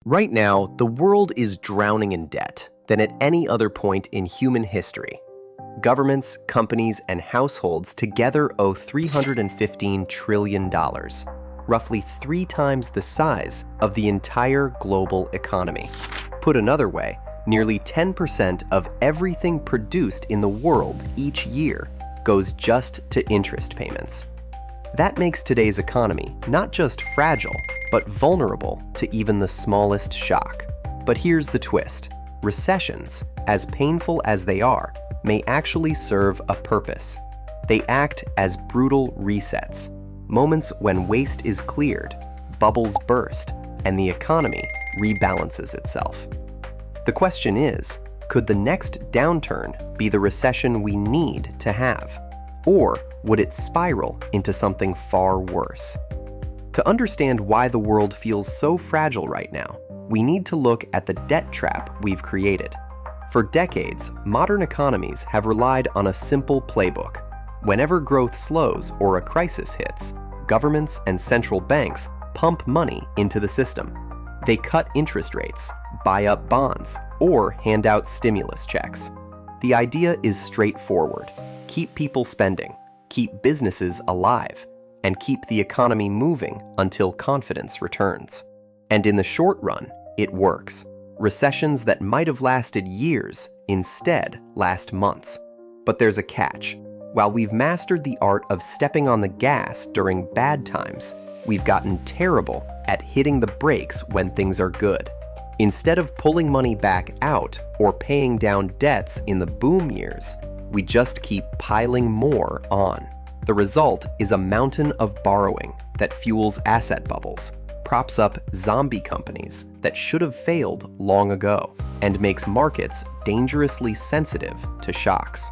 Right now, the world is drowning in debt than at any other point in human history. Governments, companies, and households together owe $315 trillion, roughly 3 times the size of the entire global economy. Put another way, nearly 10% of everything produced in the world each year goes just to interest payments. That makes today's economy not just fragile, but vulnerable to even the smallest shock. But here's the twist. Recessions, as painful as they are, may actually serve a purpose. They act as brutal resets, moments when waste is cleared, bubbles burst, and the economy rebalances itself. The question is, could the next downturn be the recession we need to have? Or would it spiral into something far worse? To understand why the world feels so fragile right now, we need to look at the debt trap we've created. For decades, modern economies have relied on a simple playbook. Whenever growth slows or a crisis hits, governments and central banks pump money into the system. They cut interest rates, buy up bonds, or hand out stimulus checks. The idea is straightforward. Keep people spending, keep businesses alive, and keep the economy moving until confidence returns. And in the short run, it works. Recessions that might have lasted years instead last months. But there's a catch. While we've mastered the art of stepping on the gas during bad times, we've gotten terrible at hitting the brakes when things are good. Instead of pulling money back out or paying down debts in the boom years, we just keep piling more on. The result is a mountain of borrowing that fuels asset bubbles, props up zombie companies that should have failed long ago, and makes markets dangerously sensitive to shocks.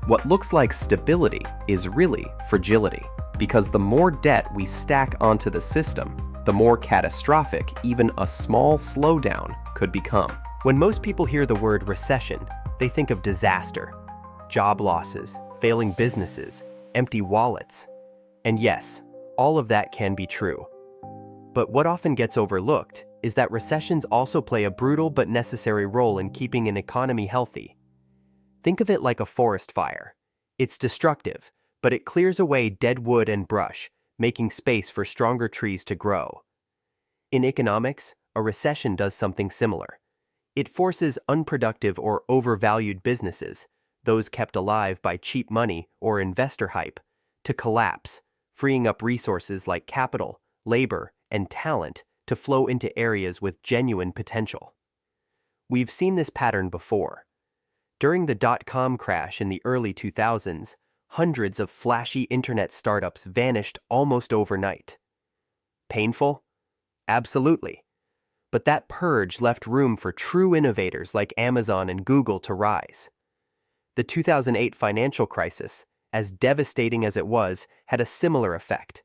What looks like stability is really fragility, because the more debt we stack onto the system, the more catastrophic even a small slowdown could become. When most people hear the word recession, they think of disaster, job losses, failing businesses, empty wallets. And yes, all of that can be true. But what often gets overlooked is that recessions also play a brutal but necessary role in keeping an economy healthy. Think of it like a forest fire. It's destructive, but it clears away dead wood and brush, making space for stronger trees to grow. In economics, a recession does something similar. It forces unproductive or overvalued businesses, those kept alive by cheap money or investor hype, to collapse, freeing up resources like capital, labor, and talent to flow into areas with genuine potential. We've seen this pattern before. During the dot-com crash in the early 2000s, hundreds of flashy internet startups vanished almost overnight. Painful? Absolutely. But that purge left room for true innovators like Amazon and Google to rise. The 2008 financial crisis, as devastating as it was, had a similar effect,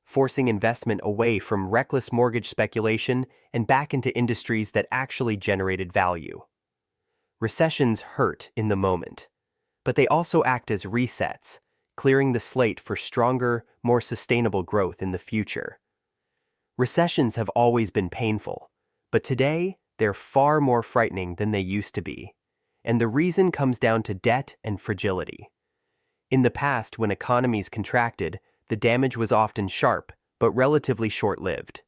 forcing investment away from reckless mortgage speculation and back into industries that actually generated value. Recessions hurt in the moment, but they also act as resets, clearing the slate for stronger, more sustainable growth in the future. Recessions have always been painful, but today they're far more frightening than they used to be. And the reason comes down to debt and fragility. In the past, when economies contracted, the damage was often sharp, but relatively short-lived.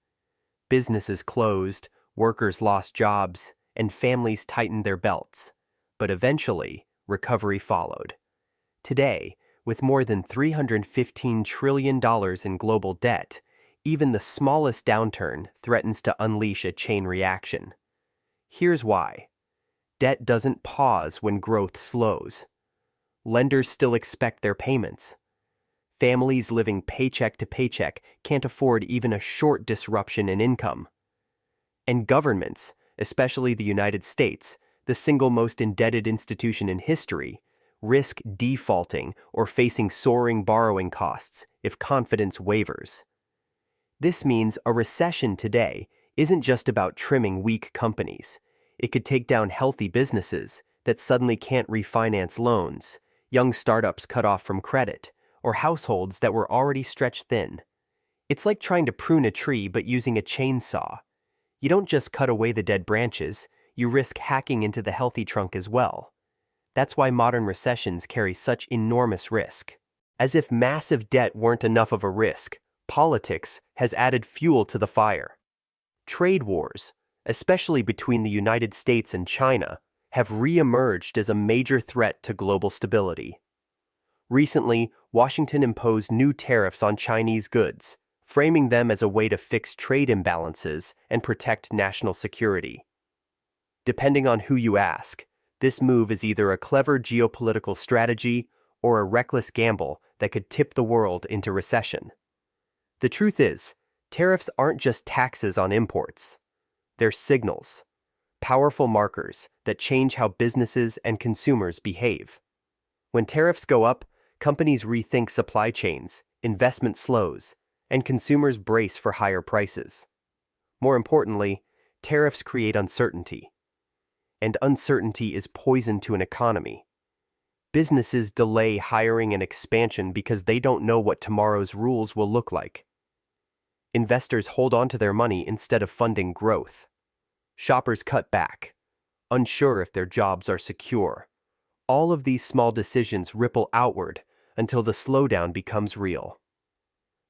Businesses closed, workers lost jobs, and families tightened their belts. But eventually, recovery followed. Today, with more than $315 trillion in global debt, even the smallest downturn threatens to unleash a chain reaction. Here's why. Debt doesn't pause when growth slows. Lenders still expect their payments. Families living paycheck to paycheck can't afford even a short disruption in income. And governments, especially the United States, the single most indebted institution in history, risk defaulting or facing soaring borrowing costs if confidence wavers. This means a recession today isn't just about trimming weak companies. It could take down healthy businesses that suddenly can't refinance loans, young startups cut off from credit, or households that were already stretched thin. It's like trying to prune a tree but using a chainsaw. You don't just cut away the dead branches, you risk hacking into the healthy trunk as well. That's why modern recessions carry such enormous risk. As if massive debt weren't enough of a risk, politics has added fuel to the fire. Trade wars, especially between the United States and China, have re-emerged as a major threat to global stability. Recently, Washington imposed new tariffs on Chinese goods, framing them as a way to fix trade imbalances and protect national security. Depending on who you ask, this move is either a clever geopolitical strategy or a reckless gamble that could tip the world into recession. The truth is, tariffs aren't just taxes on imports. They're signals, powerful markers that change how businesses and consumers behave. When tariffs go up, companies rethink supply chains, investment slows, and consumers brace for higher prices. More importantly, tariffs create uncertainty. And uncertainty is poison to an economy. Businesses delay hiring and expansion because they don't know what tomorrow's rules will look like. Investors hold on to their money instead of funding growth. Shoppers cut back, unsure if their jobs are secure. All of these small decisions ripple outward until the slowdown becomes real.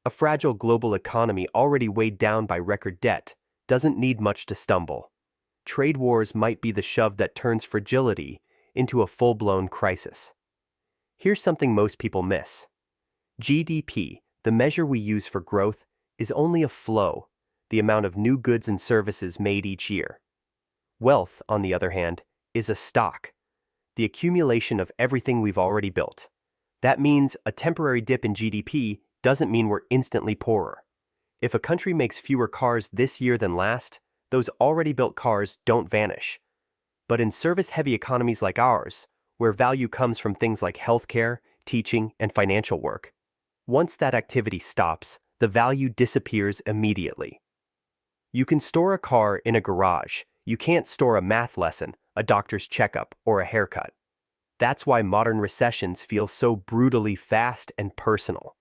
A fragile global economy already weighed down by record debt doesn't need much to stumble. Trade wars might be the shove that turns fragility into a full-blown crisis. Here's something most people miss. GDP, the measure we use for growth, is only a flow, the amount of new goods and services made each year. Wealth, on the other hand, is a stock, the accumulation of everything we've already built. That means a temporary dip in GDP doesn't mean we're instantly poorer. If a country makes fewer cars this year than last, those already built cars don't vanish. But in service-heavy economies like ours, where value comes from things like healthcare, teaching, and financial work, once that activity stops, the value disappears immediately. You can store a car in a garage. You can't store a math lesson, a doctor's checkup, or a haircut. That's why modern recessions feel so brutally fast and personal.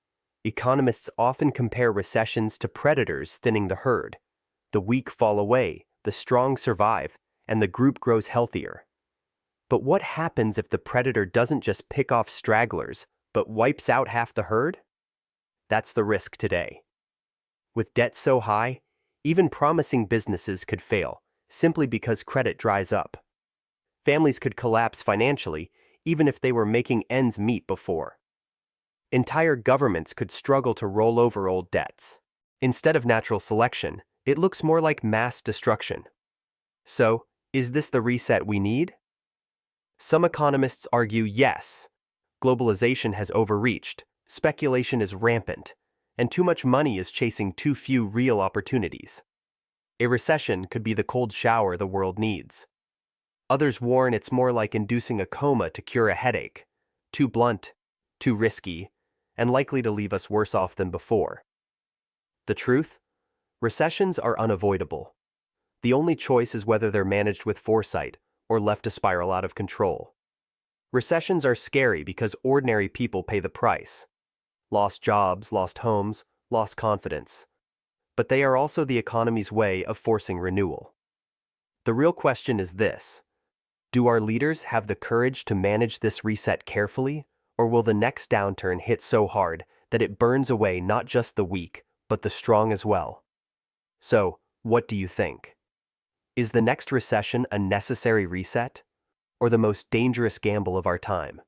Economists often compare recessions to predators thinning the herd. The weak fall away, the strong survive, and the group grows healthier. But what happens if the predator doesn't just pick off stragglers, but wipes out half the herd? That's the risk today. With debt so high, even promising businesses could fail, simply because credit dries up. Families could collapse financially, even if they were making ends meet before. Entire governments could struggle to roll over old debts. Instead of natural selection, it looks more like mass destruction. So, is this the reset we need? Some economists argue yes. Globalization has overreached, speculation is rampant, and too much money is chasing too few real opportunities. A recession could be the cold shower the world needs. Others warn it's more like inducing a coma to cure a headache, too blunt, too risky, and likely to leave us worse off than before. The truth? Recessions are unavoidable. The only choice is whether they're managed with foresight or left to spiral out of control. Recessions are scary because ordinary people pay the price. Lost jobs, lost homes, lost confidence. But they are also the economy's way of forcing renewal. The real question is this: do our leaders have the courage to manage this reset carefully, or will the next downturn hit so hard that it burns away not just the weak, but the strong as well? So, what do you think? Is the next recession a necessary reset, or the most dangerous gamble of our time?